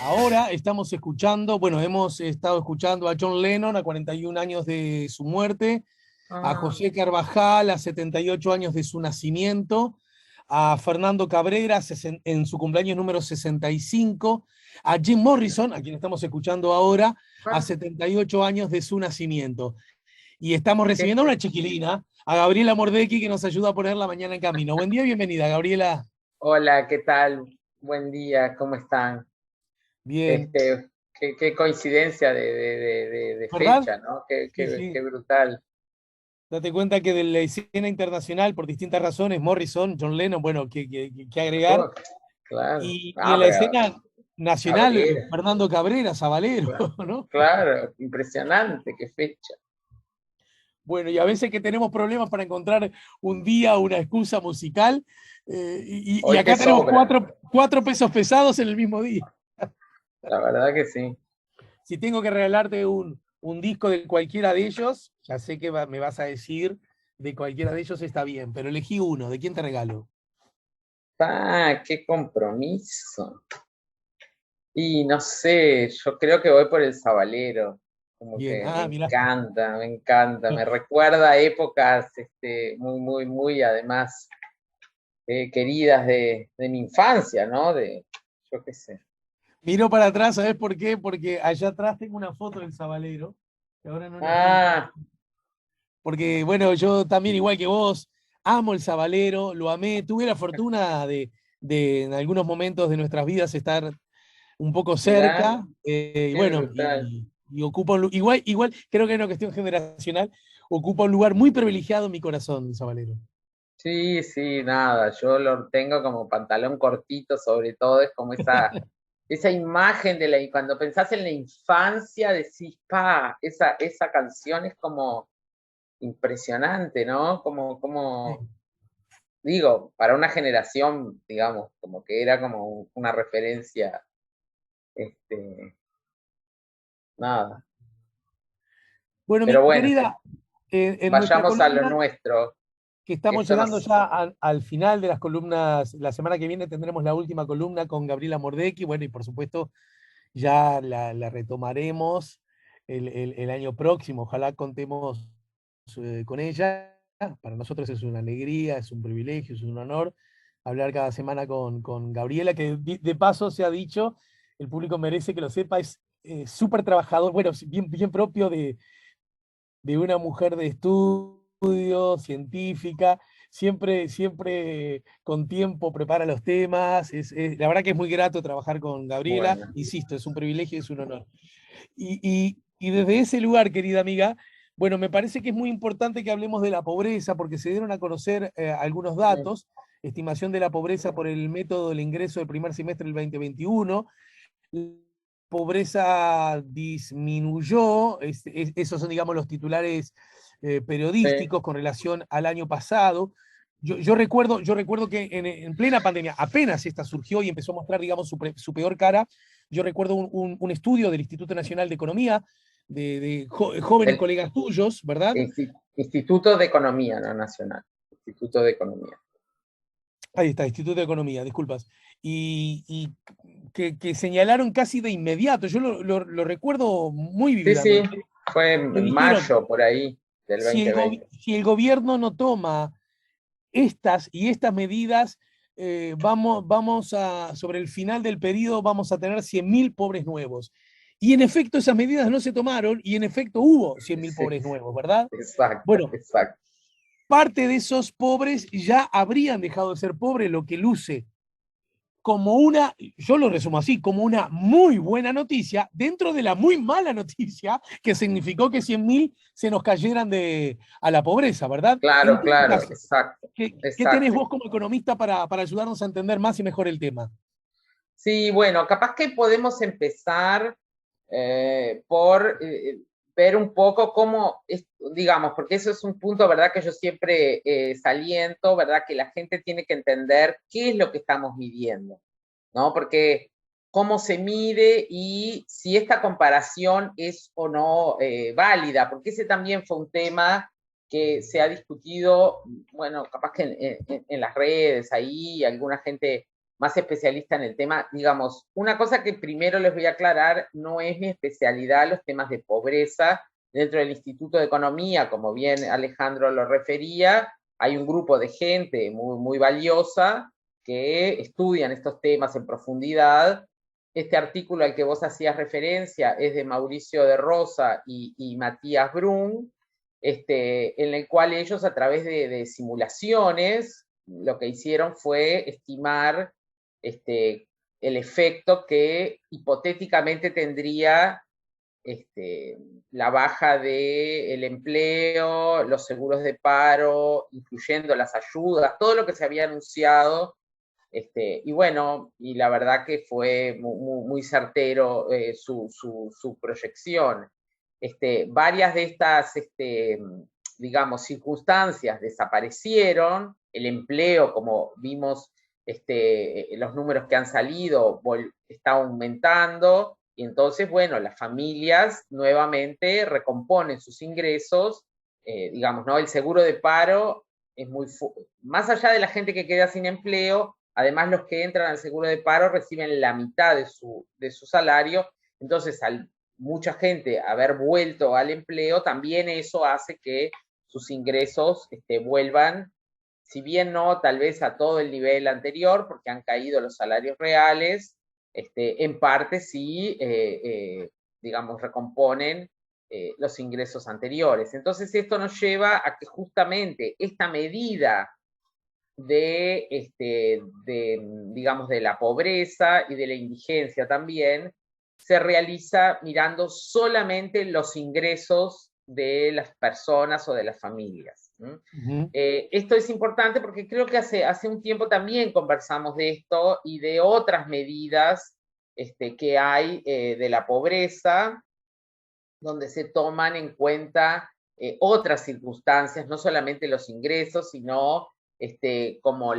Ahora estamos escuchando, bueno, hemos estado escuchando a John Lennon a 41 años de su muerte, a Ah, José Carvajal a 78 años de su nacimiento, a Fernando Cabrera en su cumpleaños número 65, a Jim Morrison, a quien estamos escuchando ahora, a ah, 78 años de su nacimiento. Y estamos qué recibiendo a una fe- chiquilina, a Gabriela Mordecki, que nos ayuda a poner la mañana en camino. Buen día, bienvenida, Gabriela. Hola, ¿qué tal? Buen día, ¿cómo están? Bien, Qué coincidencia de ¿verdad? fecha, ¿no? Sí, sí. Qué brutal. Date cuenta que de la escena internacional, por distintas razones, Morrison, John Lennon, bueno, que agregar. Oh, claro. Y en la escena nacional, Cabrera, Fernando Cabrera, Sabalero, claro, ¿no? claro, impresionante, qué fecha. Bueno, y a veces que tenemos problemas para encontrar un día, una excusa musical, y Hoy te acá tenemos sobra, cuatro pesos pesados en el mismo día. la verdad que sí. Si tengo que regalarte un disco de cualquiera de ellos, ya sé que me vas a decir de cualquiera de ellos está bien, pero elegí uno. ¿De quién te regalo? Qué compromiso. Y no sé, yo creo que voy por el Sabalero. Como Bien, que me mira. encanta, me encanta. Me recuerda a épocas muy, además, queridas de mi infancia, ¿no? Yo qué sé. Miro para atrás, ¿sabes por qué? Porque allá atrás tengo una foto del Sabalero, que ahora no la estoy viendo. Ah, Porque, bueno, yo también, igual que vos, amo el Sabalero, lo amé. Tuve la fortuna de en algunos momentos de nuestras vidas estar un poco mirá, cerca, y qué bueno, brutal. y ocupa igual, creo que es una cuestión generacional, ocupa un lugar muy privilegiado en mi corazón, el Sabalero. Sí, sí, nada, yo lo tengo como pantalón cortito, sobre todo, es como esa imagen cuando pensás en la infancia, decís, esa canción es como impresionante, ¿no? Sí. Digo, para una generación, digamos, como que era como una referencia, este, nada. Bueno, mi Pero bueno, querida, en nuestra vayamos a lo columna nuestro, que que estamos esto llegando nos... ya al final de las columnas. La semana que viene tendremos la última columna con Gabriela Mordecki, bueno, y por supuesto ya la retomaremos el año próximo. Ojalá contemos con ella. Para nosotros es una alegría, es un privilegio, es un honor hablar cada semana con Gabriela, que de paso se ha dicho, el público merece que lo sepa, es súper trabajador, bueno, bien propio de una mujer de estudio, científica, siempre con tiempo prepara los temas. La verdad que es muy grato trabajar con Gabriela, Bueno, insisto, es un privilegio, es un honor. Y desde ese lugar, querida amiga, bueno, me parece que es muy importante que hablemos de la pobreza, porque se dieron a conocer algunos mm, datos, estimación de la pobreza por el método del ingreso del primer semestre del 2021. La pobreza disminuyó, esos son, digamos, los titulares sí, periodísticos con relación al año pasado. Yo recuerdo que en plena pandemia, apenas esta surgió y empezó a mostrar, digamos, su peor cara. Yo recuerdo un estudio del Instituto Nacional de Economía, de jóvenes el colegas tuyos, ¿verdad? Instituto de Economía, no Nacional, Instituto de Economía. Ahí está, Instituto de Economía, disculpas. Y que señalaron casi de inmediato, yo lo recuerdo muy Sí, sí, vívidamente, fue que en dijeron, mayo por ahí del si 2020. si el gobierno no toma estas medidas, sobre el final del periodo vamos a tener 100.000 pobres nuevos. Y en efecto esas medidas no se tomaron y en efecto hubo 100.000 Sí, pobres nuevos, ¿verdad? exacto, Bueno, exacto. parte de esos pobres ya habrían dejado de ser pobres, lo que luce como una, yo lo resumo así, como una muy buena noticia dentro de la muy mala noticia que significó que 100.000 se nos cayeran a la pobreza, ¿verdad? En Claro, todo claro, caso, exacto, qué tenés exacto. vos como economista para ayudarnos a entender más y mejor el tema? Sí, bueno, capaz que podemos empezar por ver un poco digamos, porque eso es un punto, ¿verdad? Que yo siempre saliento, ¿verdad? Que la gente tiene que entender qué es lo que estamos midiendo, ¿no? Porque cómo se mide y si esta comparación es o no válida, porque ese también fue un tema que se ha discutido, bueno, capaz que en las redes ahí, alguna gente más especialista en el tema. Digamos, una cosa que primero les voy a aclarar, no es mi especialidad los temas de pobreza. Dentro del Instituto de Economía, como bien Alejandro lo refería, hay un grupo de gente muy, muy valiosa que estudian estos temas en profundidad. Este artículo al que vos hacías referencia es de Mauricio de Rosa y Matías Brun, en el cual ellos a través de simulaciones lo que hicieron fue estimar el efecto que hipotéticamente tendría la baja del empleo, los seguros de paro, incluyendo las ayudas, todo lo que se había anunciado. Y bueno, y la verdad que fue muy, muy certero su proyección. Varias de estas, digamos, circunstancias desaparecieron, el empleo, como vimos, los números que han salido, está aumentando, y entonces, bueno, las familias nuevamente recomponen sus ingresos, digamos, ¿no? El seguro de paro es muy, más allá de la gente que queda sin empleo, además los que entran al seguro de paro reciben la mitad de su salario, entonces al mucha gente haber vuelto al empleo, también eso hace que sus ingresos vuelvan, si bien no tal vez a todo el nivel anterior, porque han caído los salarios reales, en parte sí, digamos, recomponen los ingresos anteriores. Entonces esto nos lleva a que justamente esta medida digamos, de la pobreza y de la indigencia también, se realiza mirando solamente los ingresos de las personas o de las familias. Esto es importante porque creo que hace un tiempo también conversamos de esto y de otras medidas que hay de la pobreza, donde se toman en cuenta otras circunstancias, no solamente los ingresos, sino como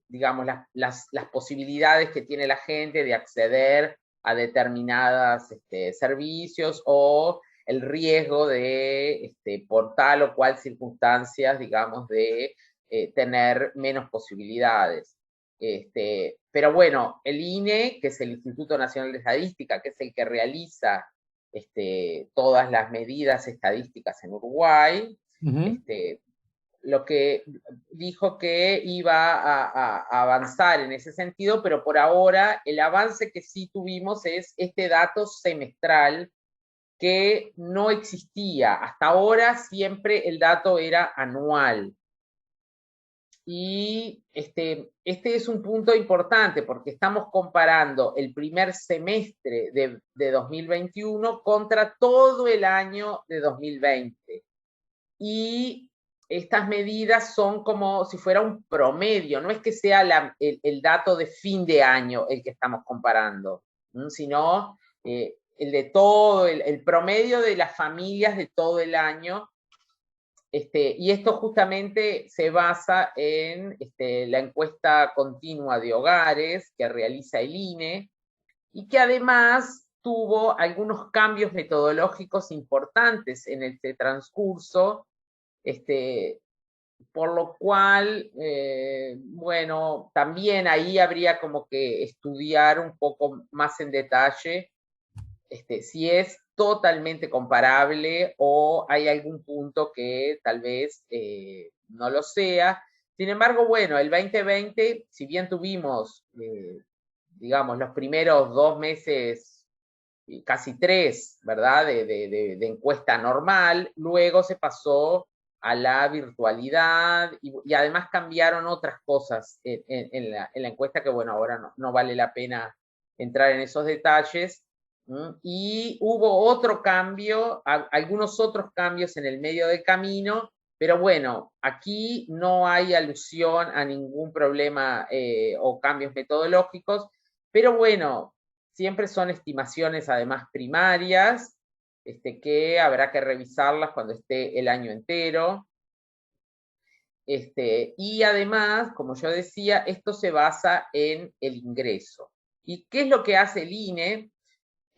digamos, las posibilidades que tiene la gente de acceder a determinados servicios o el riesgo de, por tal o cual circunstancias, digamos, de tener menos posibilidades. Pero bueno, el INE, que es el Instituto Nacional de Estadística, que es el que realiza todas las medidas estadísticas en Uruguay, lo que dijo que iba a avanzar en ese sentido, pero por ahora el avance que sí tuvimos es este dato semestral que no existía. Hasta ahora siempre el dato era anual. Y este es un punto importante porque estamos comparando el primer semestre de 2021 contra todo el año de 2020. Y estas medidas son como si fuera un promedio, no es que sea el dato de fin de año el que estamos comparando, sino el de todo, el promedio de las familias de todo el año. Y esto justamente se basa en la encuesta continua de hogares que realiza el INE y que además tuvo algunos cambios metodológicos importantes en este transcurso, por lo cual, bueno, también ahí habría como que estudiar un poco más en detalle si es totalmente comparable o hay algún punto que tal vez no lo sea. Sin embargo, bueno, el 2020, si bien tuvimos, digamos, los primeros 2 meses, casi 3, ¿verdad?, de encuesta normal, luego se pasó a la virtualidad y además cambiaron otras cosas en la encuesta que, bueno, ahora no vale la pena entrar en esos detalles. Y hubo otro cambio, algunos otros cambios en el medio del camino, pero bueno, aquí no hay alusión a ningún problema o cambios metodológicos, pero bueno, siempre son estimaciones además primarias, que habrá que revisarlas cuando esté el año entero. Y además, como yo decía, esto se basa en el ingreso. ¿Y qué es lo que hace el INE?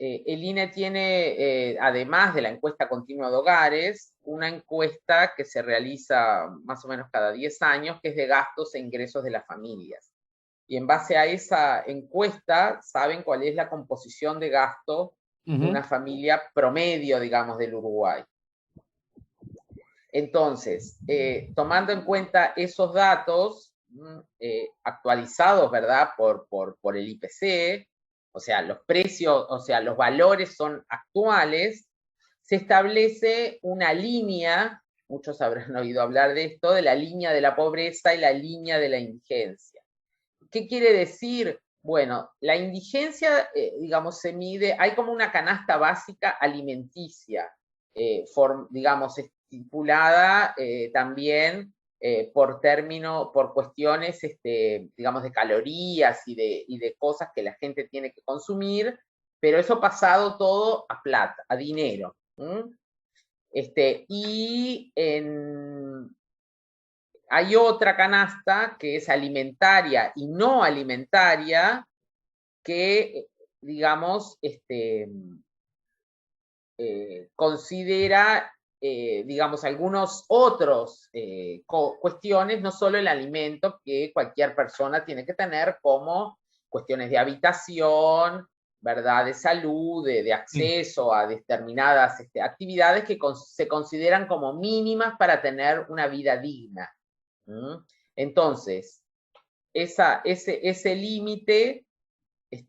El INE tiene, además de la encuesta continua de hogares, una encuesta que se realiza más o menos cada 10 años, que es de gastos e ingresos de las familias. y en base a esa encuesta saben cuál es la composición de gasto de una familia promedio, digamos, del Uruguay. Entonces, tomando en cuenta esos datos actualizados, ¿verdad? Por el IPC, o sea, los precios, o sea, los valores son actuales, se establece una línea, muchos habrán oído hablar de esto, de la línea de la pobreza y la línea de la indigencia. ¿Qué quiere decir? Bueno, la indigencia, digamos, se mide, hay como una canasta básica alimenticia, digamos, estipulada también por por cuestiones, digamos, de calorías y de cosas que la gente tiene que consumir, pero eso pasado todo a plata, a dinero. Y hay otra canasta que es alimentaria y no alimentaria que, digamos, considera, digamos, algunos otros cuestiones, no solo el alimento que cualquier persona tiene que tener, como cuestiones de habitación, ¿verdad? De salud, de acceso a determinadas actividades que se consideran como mínimas para tener una vida digna. Entonces, ese límite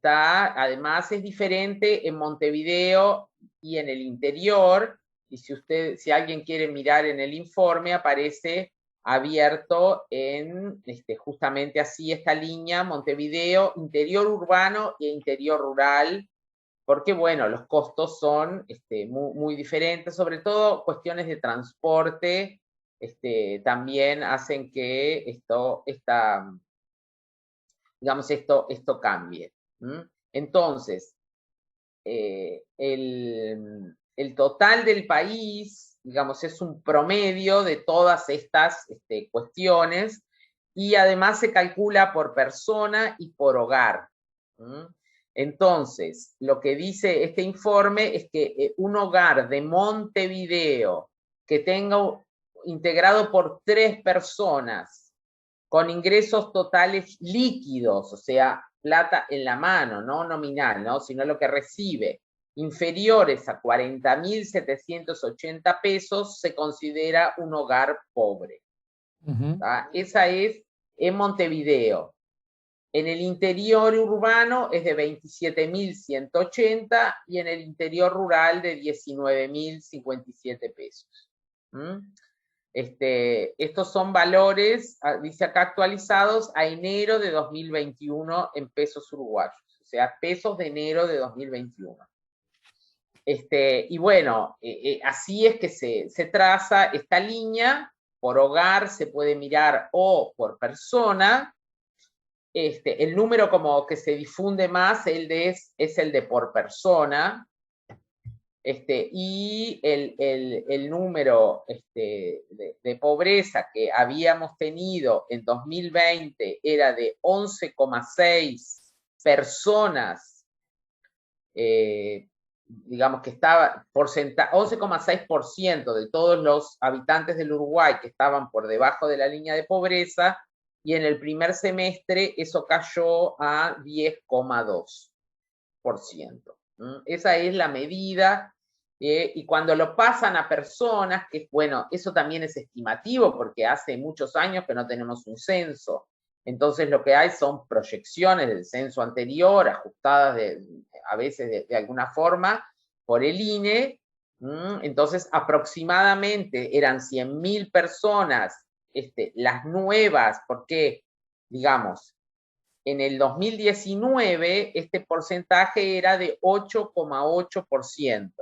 además es diferente en Montevideo y en el interior, y si alguien quiere mirar en el informe, aparece abierto en justamente así esta línea, Montevideo, interior urbano e interior rural, porque bueno, los costos son muy diferentes, sobre todo cuestiones de transporte, también hacen que digamos, esto cambie. Entonces, el total del país, digamos, es un promedio de todas estas cuestiones, y además se calcula por persona y por hogar. Entonces, lo que dice este informe es que un hogar de Montevideo que tenga integrado por 3 personas con ingresos totales líquidos, o sea, plata en la mano, no nominal, ¿no? Sino lo que recibe, inferiores a 40.780 pesos, se considera un hogar pobre. Esa es en Montevideo. En el interior urbano es de 27.180 y en el interior rural de 19.057 pesos. Estos son valores, dice acá, actualizados a enero de 2021 en pesos uruguayos, o sea, pesos de enero de 2021. Y bueno, así es que se traza esta línea. Por hogar se puede mirar o por persona. El número como que se difunde más es el de por persona. Y el número de pobreza que habíamos tenido en 2020 era de 11,6 personas, digamos que estaba 11,6% de todos los habitantes del Uruguay que estaban por debajo de la línea de pobreza, y en el primer semestre eso cayó a 10,2%. Esa es la medida, y cuando lo pasan a personas, que bueno, eso también es estimativo porque hace muchos años que no tenemos un censo, entonces lo que hay son proyecciones del censo anterior, ajustadas a veces de alguna forma por el INE. Entonces aproximadamente eran 100.000 personas, las nuevas, porque digamos, en el 2019 este porcentaje era de 8,8%.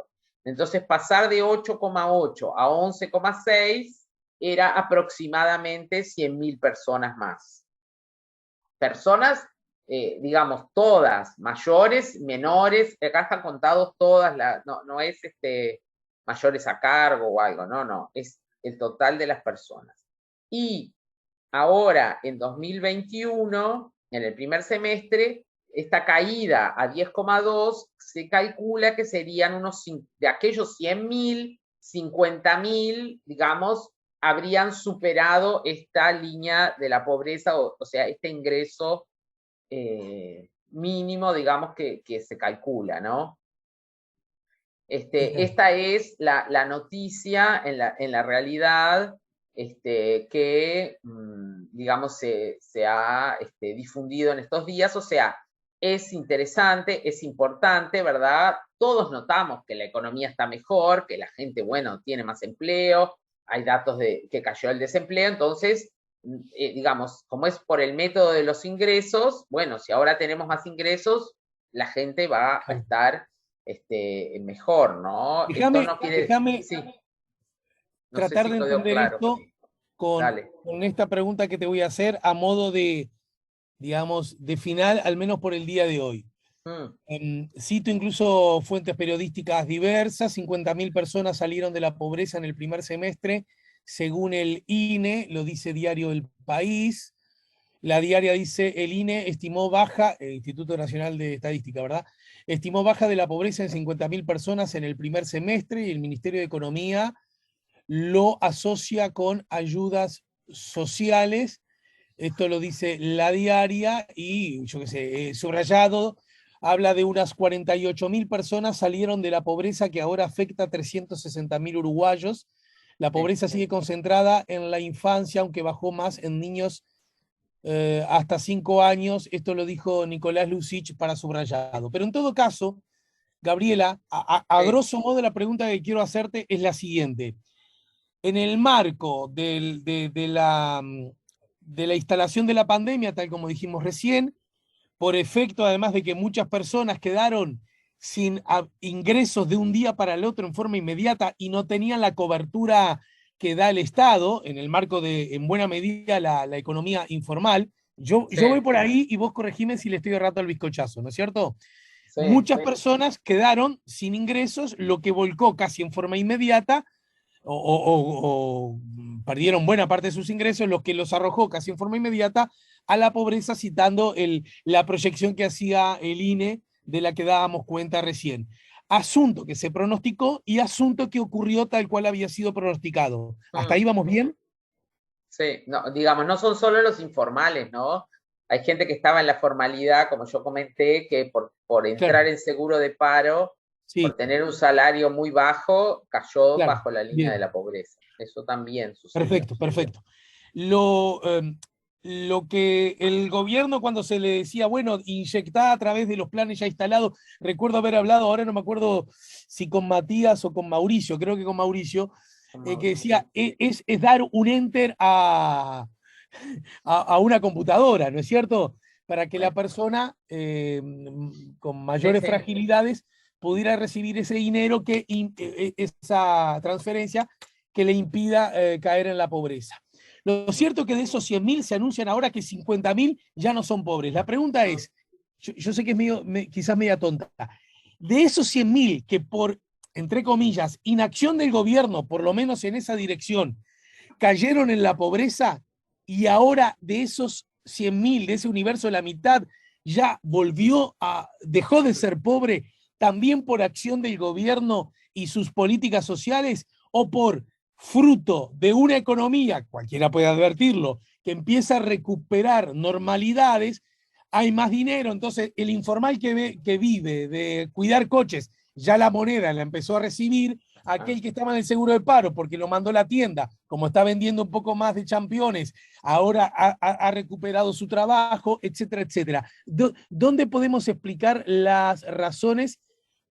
Entonces, pasar de 8,8 a 11,6 era aproximadamente 100.000 personas más. Personas, digamos, todas, mayores, menores, acá están contados todas, no es mayores a cargo o algo, no, es el total de las personas. Y ahora, en 2021, en el primer semestre, esta caída a 10,2 se calcula que serían de aquellos 100.000, 50.000, digamos, habrían superado esta línea de la pobreza, o sea, este ingreso mínimo, digamos, que se calcula, ¿no? Bien. Esta es la noticia en la realidad que, digamos, se ha difundido en estos días. O sea, es interesante, es importante, ¿verdad? Todos notamos que la economía está mejor, que la gente, bueno, tiene más empleo, hay datos de que cayó el desempleo, entonces, digamos, como es por el método de los ingresos, bueno, si ahora tenemos más ingresos, la gente va a Claro. estar mejor, ¿no? Esto no quiere, Déjame sí, no sé tratar si de quedó entender claro. esto Dale. con esta pregunta que te voy a hacer a modo de, digamos, de final, al menos por el día de hoy. Mm, Cito incluso fuentes periodísticas diversas: 50.000 personas salieron de la pobreza en el primer semestre, según el INE, lo dice Diario El País. La diaria dice: el INE estimó baja, el Instituto Nacional de Estadística, ¿verdad? Estimó baja de la pobreza en 50.000 personas en el primer semestre, y el Ministerio de Economía lo asocia con ayudas sociales. Esto lo dice la diaria, y yo qué sé, subrayado, habla de unas 48.000 personas salieron de la pobreza, que ahora afecta a 360.000 uruguayos. La sí. pobreza sigue concentrada en la infancia, aunque bajó más en niños hasta 5 años. Esto lo dijo Nicolás Lucich para subrayado. Pero en todo caso, Gabriela, a Sí. grosso modo la pregunta que quiero hacerte es la siguiente. En el marco de la instalación de la pandemia, tal como dijimos recién, por efecto además de que muchas personas quedaron sin ingresos de un día para el otro en forma inmediata y no tenían la cobertura que da el Estado, en el marco de, en buena medida, la economía informal. Sí, Yo voy por ahí y vos corregime si le estoy errando al bizcochazo, ¿no es cierto? sí, Muchas personas quedaron sin ingresos, lo que volcó casi en forma inmediata o perdieron buena parte de sus ingresos, lo que los arrojó casi en forma inmediata a la pobreza, citando la proyección que hacía el INE, de la que dábamos cuenta recién. Asunto que se pronosticó y asunto que ocurrió tal cual había sido pronosticado. ¿Hasta mm, ahí vamos bien? sí. No, digamos, no son solo los informales, ¿no? Hay gente que estaba en la formalidad, como yo comenté, que por Claro, entrar en seguro de paro, por sí, tener un salario muy bajo, cayó claro, bajo la línea de bien. la pobreza. Eso también sucedió. Perfecto, perfecto. Lo, lo que el gobierno, cuando se le decía, bueno, inyectar a través de los planes ya instalados, recuerdo haber hablado, ahora no me acuerdo si con Matías o con Mauricio, creo que con Mauricio, que decía, es dar un enter a una computadora, ¿no es cierto? Para que la persona con Sí, mayores sí. fragilidades pudiera recibir ese dinero, esa transferencia que le impida caer en la pobreza. Lo Mm, cierto es que de esos 100.000 se anuncian ahora que 50.000 ya no son pobres. La pregunta mm, es, yo sé que es quizás media tonta, de esos 100.000 que por, entre comillas, inacción del gobierno, por lo menos en esa dirección, cayeron en la pobreza, y ahora de esos 100.000, de ese universo, la mitad ya dejó de ser pobre, también por acción del gobierno y sus políticas sociales, o por fruto de una economía, cualquiera puede advertirlo, que empieza a recuperar normalidades, hay más dinero. Entonces el informal que vive de cuidar coches, ya la moneda la empezó a recibir. ah. Aquel que estaba en el seguro de paro porque lo mandó la tienda, como está vendiendo un poco más de championes, ahora ha recuperado su trabajo, etcétera, etcétera. ¿Dónde podemos explicar las razones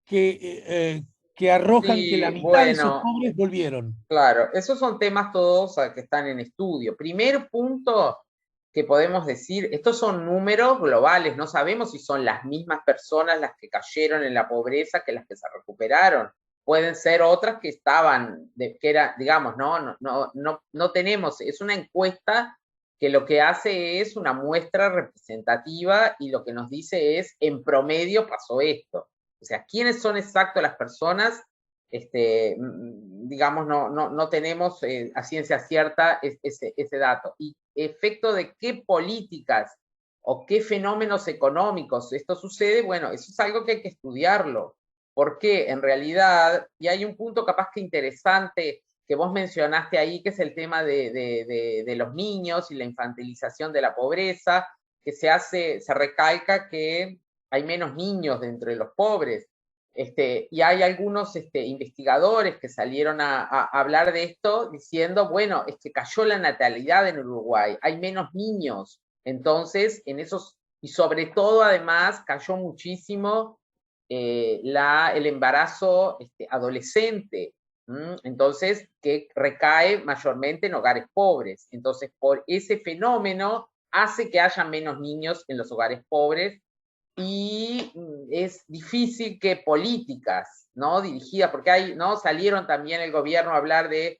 que arrojan que la Sí, mitad de esos bueno, pobres volvieron? claro, esos son temas todos que están en estudio. Primer punto que podemos decir, estos son números globales, no sabemos si son las mismas personas las que cayeron en la pobreza que las que se recuperaron. Pueden ser otras que estaban, que era, digamos, no tenemos, es una encuesta que lo que hace es una muestra representativa y lo que nos dice es, en promedio pasó esto. O sea, ¿quiénes son exactos las personas? Digamos, no tenemos a ciencia cierta ese dato. ¿Y efecto de qué políticas o qué fenómenos económicos esto sucede? Bueno, eso es algo que hay que estudiarlo, porque en realidad, y hay un punto capaz que interesante que vos mencionaste ahí, que es el tema de los niños y la infantilización de la pobreza, que se recalca que hay menos niños dentro de los pobres. Y hay algunos investigadores que salieron a hablar de esto diciendo, bueno, cayó la natalidad en Uruguay, hay menos niños, entonces en esos, y sobre todo además cayó muchísimo el embarazo adolescente, entonces que recae mayormente en hogares pobres. Entonces, por ese fenómeno hace que haya menos niños en los hogares pobres y es difícil que políticas, ¿no? Dirigidas, porque hay, ¿no? Salieron también el gobierno a hablar de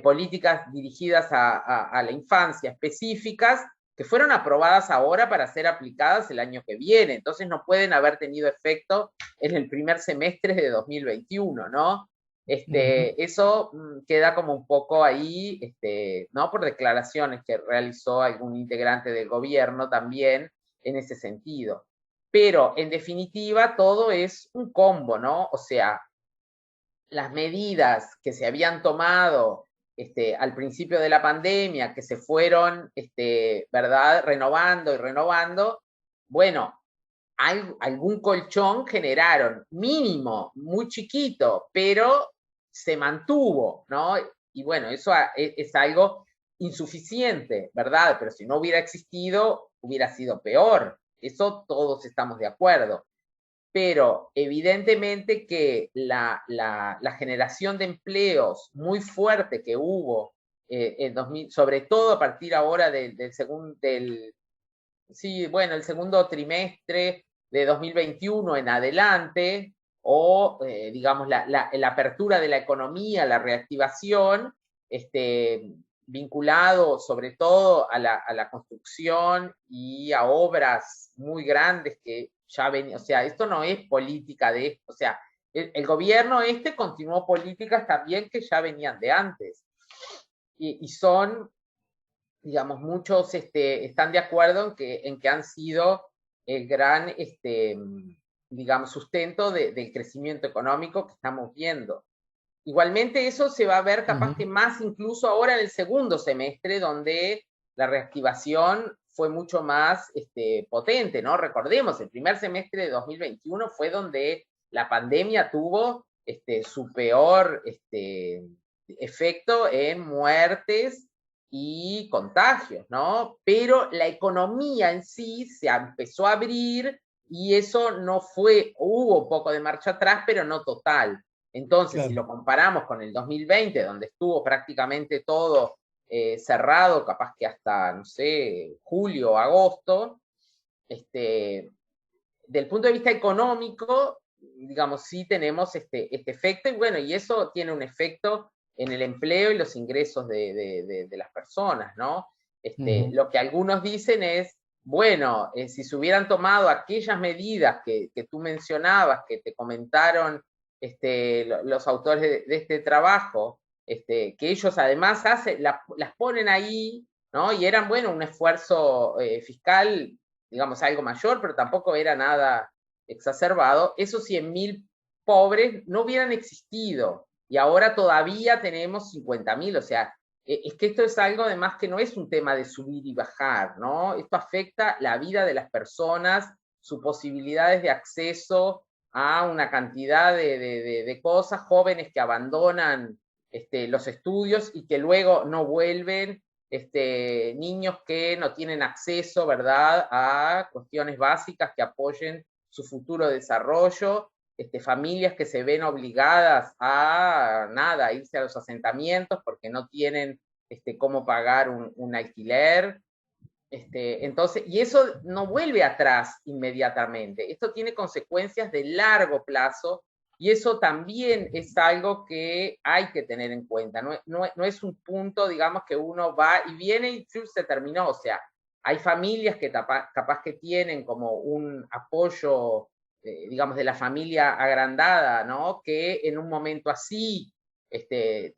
políticas dirigidas a la infancia específicas que fueron aprobadas ahora para ser aplicadas el año que viene, entonces no pueden haber tenido efecto en el primer semestre de 2021, ¿no? Eso queda como un poco ahí, ¿no? Por declaraciones que realizó algún integrante del gobierno también en ese sentido. Pero, en definitiva, todo es un combo, ¿no? O sea, las medidas que se habían tomado al principio de la pandemia, que se fueron, ¿verdad?, renovando y renovando, bueno, algún colchón generaron, mínimo, muy chiquito, pero se mantuvo, ¿no? Y bueno, eso es algo insuficiente, ¿verdad? Pero si no hubiera existido, hubiera sido peor. Eso todos estamos de acuerdo. Pero evidentemente que la generación de empleos muy fuerte que hubo en 2000, sobre todo a partir ahora del sí, bueno, el segundo trimestre de 2021 en adelante, o digamos la apertura de la economía, la reactivación, vinculado sobre todo a la construcción y a obras muy grandes que ya venían, o sea, esto no es política de esto, o sea, el gobierno continuó políticas también que ya venían de antes, y son, digamos, muchos están de acuerdo en que han sido el gran, digamos, sustento del crecimiento económico que estamos viendo. Igualmente eso se va a ver capaz que más incluso ahora en el segundo semestre, donde la reactivación fue mucho más potente, ¿no? Recordemos, el primer semestre de 2021 fue donde la pandemia tuvo su peor efecto en muertes y contagios, ¿no? Pero la economía en sí se empezó a abrir y eso no fue, hubo un poco de marcha atrás, pero no total. Entonces, claro, si lo comparamos con el 2020, donde estuvo prácticamente todo cerrado, capaz que hasta, no sé, julio o agosto, del punto de vista económico, digamos, sí tenemos este efecto, y bueno, y eso tiene un efecto en el empleo y los ingresos de las personas, ¿no? Lo que algunos dicen es, bueno, si se hubieran tomado aquellas medidas que tú mencionabas, que te comentaron los autores de este trabajo, que ellos además las ponen ahí, ¿no? Y eran, bueno, un esfuerzo fiscal, digamos, algo mayor, pero tampoco era nada exacerbado. Esos 100.000 pobres no hubieran existido y ahora todavía tenemos 50.000, o sea, es que esto es algo además que no es un tema de subir y bajar, ¿no? Esto afecta la vida de las personas, sus posibilidades de acceso a una cantidad de cosas, jóvenes que abandonan los estudios y que luego no vuelven, niños que no tienen acceso, ¿verdad?, a cuestiones básicas que apoyen su futuro desarrollo, familias que se ven obligadas a nada, a irse a los asentamientos porque no tienen cómo pagar un alquiler. Entonces, y eso no vuelve atrás inmediatamente, esto tiene consecuencias de largo plazo y eso también es algo que hay que tener en cuenta, no es un punto, digamos, que uno va y viene y se terminó, o sea, hay familias que capaz que tienen como un apoyo, digamos, de la familia agrandada, ¿no? Que en un momento así te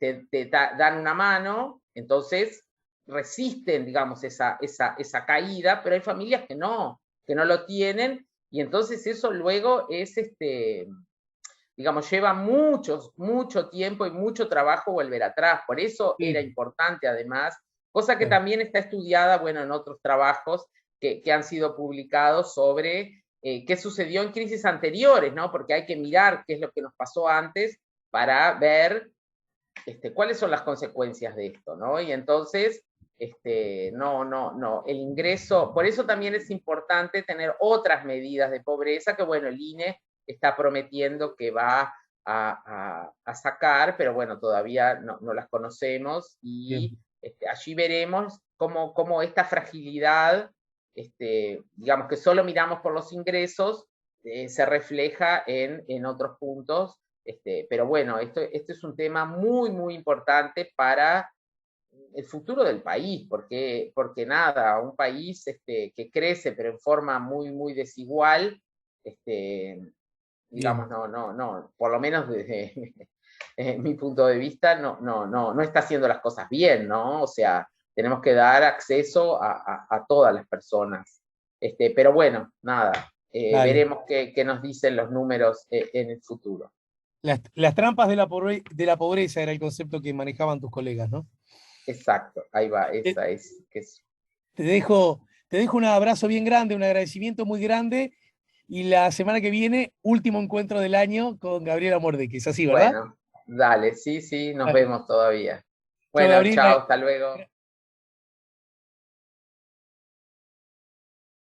dan una mano, entonces resisten, digamos, esa caída, pero hay familias que no lo tienen, y entonces eso luego es, digamos, lleva mucho tiempo y mucho trabajo volver atrás. Por eso era importante, además, cosa que también está estudiada, bueno, en otros trabajos, que han sido publicados sobre qué sucedió en crisis anteriores, ¿no? Porque hay que mirar qué es lo que nos pasó antes para ver cuáles son las consecuencias de esto, ¿no? Y entonces, no, el ingreso, por eso también es importante tener otras medidas de pobreza que, bueno, el INE está prometiendo que va a sacar, pero bueno, todavía no las conocemos y allí veremos cómo esta fragilidad, digamos que solo miramos por los ingresos, se refleja en otros puntos. Pero bueno, esto es un tema muy, muy importante para el futuro del país, porque nada, un país que crece pero en forma muy, muy desigual, digamos, Bien. no, por lo menos desde mi punto de vista, no está haciendo las cosas bien, ¿no? O sea, tenemos que dar acceso a todas las personas. Pero bueno, nada, Dale. veremos qué nos dicen los números en el futuro. Las trampas de la pobreza era el concepto que manejaban tus colegas, ¿no? Exacto, ahí va, Te, esa es. te dejo un abrazo bien grande, un agradecimiento muy grande. Y la semana que viene, último encuentro del año con Gabriela Morde, que es así, ¿verdad? Bueno, dale, sí, nos Dale. vemos todavía. Chao, Bueno, Gabriela. chao, hasta luego.